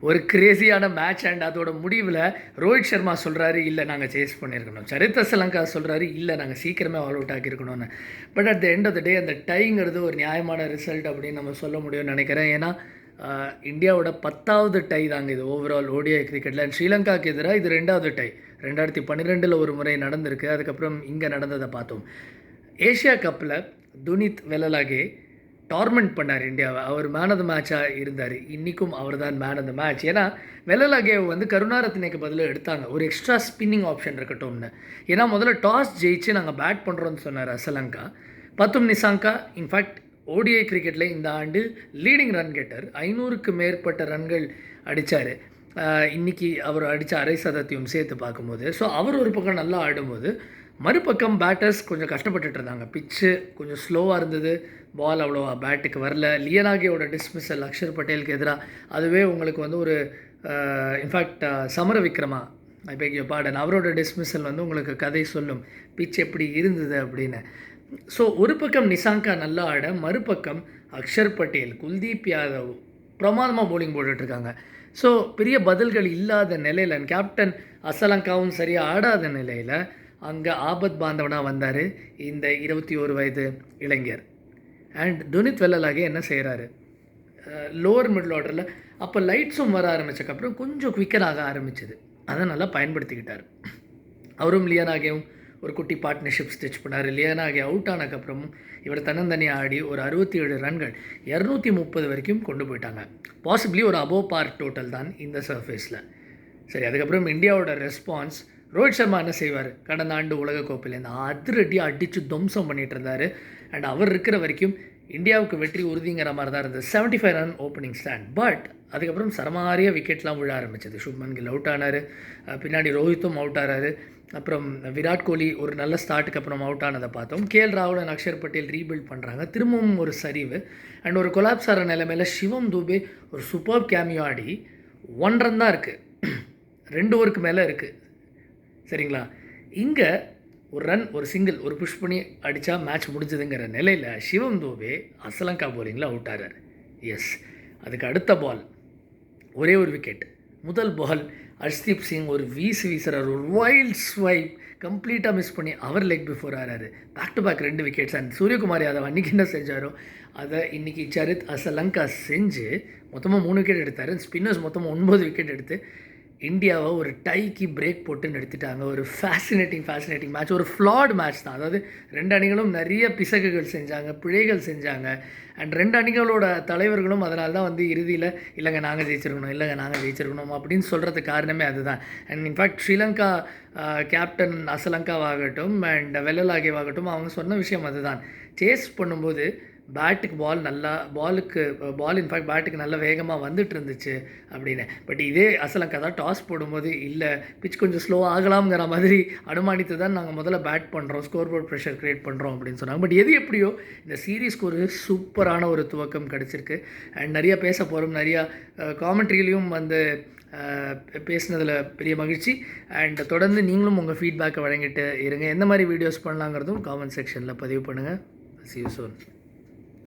ஒரு கிரேசியான match and அதோட முடிவில் ரோஹித் சர்மா சொல்கிறாரு இல்லை நாங்கள் சேஸ் பண்ணியிருக்கணும், சரித் அசலங்கா சொல்கிறாரு இல்லை நாங்கள் சீக்கிரமே ஆல் அவுட் ஆகியிருக்கணும்னு. But at the end of the day அந்த டைங்கிறது ஒரு நியாயமான ரிசல்ட் அப்படின்னு நம்ம சொல்ல முடியும்னு நினைக்கிறேன். ஏன்னா இந்தியாவோட 10வது டை தாங்க இது ஓவரால் ஓடிஐ கிரிக்கெட்டில். அண்ட் ஸ்ரீலங்காவுக்கு எதிராக இது 2வது டை. 2012 ஒரு முறை நடந்திருக்கு, அதுக்கப்புறம் இங்கே நடந்ததை பார்த்தோம். ஏஷியா கப்பில் துனித் வெலலாகே டார்மெண்ட் பண்ணார் இந்தியாவை. அவர் மேன் ஆஃப் த மேட்சாக இருந்தார். இன்றைக்கும் அவர் தான் மேன் ஆஃப் த மேட்ச். ஏன்னா வெலலாகேவை வந்து கருணாரத்னேக்கு பதிலாக எடுத்தாங்க, ஒரு எக்ஸ்ட்ரா ஸ்பின்னிங் ஆப்ஷன் இருக்கட்டும்னு. ஏன்னா முதல்ல டாஸ் ஜெயிச்சு நாங்கள் பேட் பண்ணுறோன்னு சொன்னார் அசலங்கா. பத்தும் நிசாங்கா இன்ஃபேக்ட் ஓடிஐ கிரிக்கெட்டில் இந்த ஆண்டு லீடிங் ரன் கெட்டர், 500க்கு மேற்பட்ட ரன்கள் அடித்தார். இன்றைக்கி அவர் அடித்த அரை சதத்தையும் சேர்த்து பார்க்கும்போது, ஸோ அவர் ஒரு பக்கம் நல்லா ஆடும்போது மறுபக்கம் பேட்டர்ஸ் கொஞ்சம் கஷ்டப்பட்டுட்டு இருந்தாங்க. பிச்சு கொஞ்சம் ஸ்லோவாக இருந்தது, பால் அவ்வளோவா பேட்டுக்கு வரல. லியனாகேவோட டிஸ்மிஸல் அக்ஷர் பட்டேலுக்கு எதிராக, அதுவே உங்களுக்கு வந்து ஒரு in fact Samarawickrama I beg your pardon, அவரோட டிஸ்மிஸல் வந்து உங்களுக்கு கதை சொல்லும் பிச் எப்படி இருந்தது அப்படின்னு. ஸோ ஒரு பக்கம் நிசாங்கா நல்லா ஆட, மறுபக்கம் அக்ஷர் பட்டேல், குல்தீப் யாதவ் பிரமாதமாக போலிங் போட்டுட்ருக்காங்க. ஸோ பெரிய பதில்கள் இல்லாத நிலையில், கேப்டன் அசலங்காவும் சரியாக ஆடாத நிலையில் அங்கே ஆபத் பாந்தவனாக வந்தார் இந்த 21 வயது இளைஞர். அண்ட் துனித் வெல்லலாகே என்ன செய்கிறாரு, லோவர் மிடில் ஆர்டரில் அப்போ லைட்ஸும் வர ஆரம்பித்தக்கப்புறம் கொஞ்சம் குவிக்கராக ஆரம்பிச்சது, அதை நல்லா பயன்படுத்திக்கிட்டார். அவரும் லியனாகேவும் ஒரு குட்டி பார்ட்னர்ஷிப் ஸ்டிச் பண்ணார். லியனாகே அவுட் ஆனதுக்கப்புறமும் இவர் தன்னந்தனியாக ஆடி ஒரு 67 ரன்கள் 230 வரைக்கும் கொண்டு போயிட்டாங்க. பாசிபிளி ஒரு அபோவ் பார் டோட்டல் தான் இந்த சர்ஃபேஸில். சரி, அதுக்கப்புறம் இந்தியாவோட ரெஸ்பான்ஸ், ரோஹித் சர்மா என்ன செய்வார், கடந்த ஆண்டு உலகக்கோப்பையிலேருந்து அதிரடியாக அடித்து துவம்சம் பண்ணிகிட்டு இருந்தார். அண்ட் அவர் இருக்கிற வரைக்கும் இந்தியாவுக்கு வெற்றி உறுதிங்கிற மாதிரி தான் இருந்தது. 75 ரன் ஓப்பனிங் ஸ்டாண்ட். பட் அதுக்கப்புறம் சரமாரியாக விக்கெட்லாம் விழ ஆரம்பிச்சது. சுப்மன் கில் அவுட் ஆனார், பின்னாடி ரோஹித்தும் அவுட் ஆனார். அப்புறம் விராட் கோலி ஒரு நல்ல ஸ்டார்ட்டுக்கு அப்புறம் அவுட் ஆனதை பார்த்தோம். கேஎல் ராகுல் அண்ட் அக்ஷர் பட்டேல் ரீபில்ட் பண்ணுறாங்க, திரும்பவும் ஒரு சரிவு. அண்ட் ஒரு கொலாப்ஸ் ஆகிற நிலைமையில் சிவம் தூபே ஒரு சூப்பர் கேமியோ ஆடி 1 ரன் தான் இருக்குது, 2 ஓவருக்கு மேலே இருக்குது. சரிங்களா, இங்கே ஒரு ரன், ஒரு சிங்கிள், ஒரு புஷ் பண்ணி அடித்தா மேட்ச் முடிஞ்சதுங்கிற நிலையில் சிவம் தூபே அசலங்கா போலிங்கில் அவுட் ஆகிறார். எஸ், அதுக்கு அடுத்த பால் ஒரே ஒரு விக்கெட். முதல் பால் ஹர்ஷ்தீப் சிங் ஒரு வீசுறார், ஒரு வைல்ட் ஸ்வைப் கம்ப்ளீட்டாக மிஸ் பண்ணி அவர் லெக் பிஃபோர் ஆகிறாரு. Back to back 2 wickets. And Suryakumar Yadav அன்றைக்கி என்ன செஞ்சாரோ அதை இன்றைக்கி சரித் அசலங்கா செஞ்சு மொத்தமாக 3 விக்கெட் எடுத்தார். ஸ்பின்னர்ஸ் மொத்தமாக 9 விக்கெட் எடுத்து இந்தியாவை ஒரு டைக்கு பிரேக் போட்டு நிறுத்திட்டாங்க. ஒரு ஃபேசினேட்டிங் மேட்ச், ஒரு ஃப்ளாட் மேட்ச் தான். அதாவது 2 அணிகளும் நிறைய பிசகுகள் செஞ்சாங்க, பிழைகள் செஞ்சாங்க. அண்ட் 2 அணிகளோட தலைவர்களும் அதனால தான் வந்து இறுதியில் இல்லைங்க நாங்கள் ஜெயிச்சிருக்கணும் அப்படின்னு சொல்கிறதுக்கு காரணமே அதுதான். அண்ட் இன்ஃபேக்ட் ஸ்ரீலங்கா கேப்டன் அசலங்காவாகட்டும் அண்ட் வெல்லலாகேவாகட்டும் அவங்க சொன்ன விஷயம் அதுதான். சேஸ் பண்ணும்போது பேட்டுக்கு பால் இன்ஃபேக்ட் பேட்டுக்கு நல்ல வேகமாக வந்துட்டு இருந்துச்சு அப்படின்னு. பட் இதே அசலங்கா தான் டாஸ் போடும்போது இல்லை பிச் கொஞ்சம் ஸ்லோ ஆகலாம்ங்கிற மாதிரி அனுமானித்து தான் நாங்கள் முதல்ல பேட் பண்ணுறோம், ஸ்கோர் போர்ட் ப்ரெஷர் க்ரியேட் பண்ணுறோம் அப்படின்னு சொன்னாங்க. பட் எது எப்படியோ இந்த சீரீஸ்க்கு ஒரு சூப்பரான ஒரு துவக்கம் கிடச்சிருக்கு. அண்ட் நிறையா பேச போகிறோம், நிறையா காமெண்ட்ரிலையும் வந்து பேசினதில் பெரிய மகிழ்ச்சி. அண்ட் தொடர்ந்து நீங்களும் உங்கள் ஃபீட்பேக்கை வழங்கிட்டு இருங்க. எந்த மாதிரி வீடியோஸ் பண்ணலாங்கிறதும் காமெண்ட் செக்ஷனில் பதிவு பண்ணுங்கள். See you soon.